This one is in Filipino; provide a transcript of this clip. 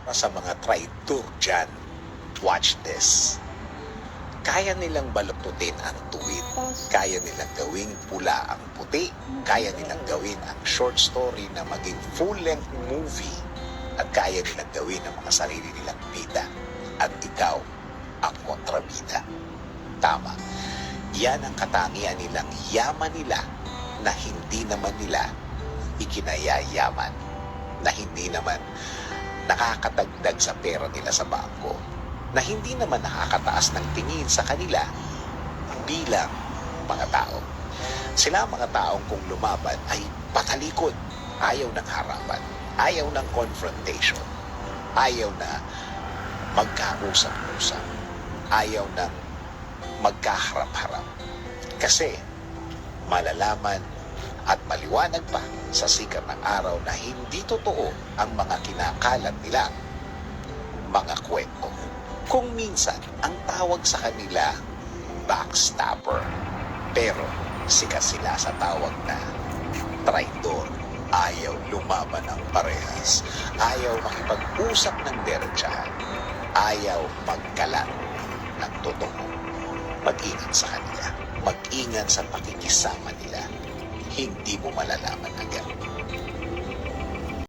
Sa mga traitor dyan, watch this. Kaya nilang balututin ang tuwid. Kaya nilang gawing pula ang puti. Kaya nilang gawin ang short story na maging full-length movie. At kaya nilang gawin ang mga sarili nilang bida. At ikaw ang kontrabida. Tama. Yan ang katangian nilang yaman nila na hindi naman nila ikinayayaman. Na hindi naman nakakadagdag sa pera nila sa bangko, na hindi naman nakakataas ng tingin sa kanila bilang mga tao. Sila mga taong kung lumaban ay patalikod, ayaw ng harapan, ayaw ng confrontation, ayaw na magkausap-usap, ayaw ng magkaharap-harap. Kasi malalaman at maliwanag pa sa sikat ng araw na hindi totoo ang mga kinakalat nilang mga kwento. Kung minsan, ang tawag sa kanila, backstabber. Pero sikat sila sa tawag na traitor. Ayaw lumaban ng parehas. Ayaw makipag-usap ng derechahan. Ayaw magkalat ng totoo. Mag-ingat sa kanila. Mag-ingat sa pakikisama nila. Hindi mo malalaman agad.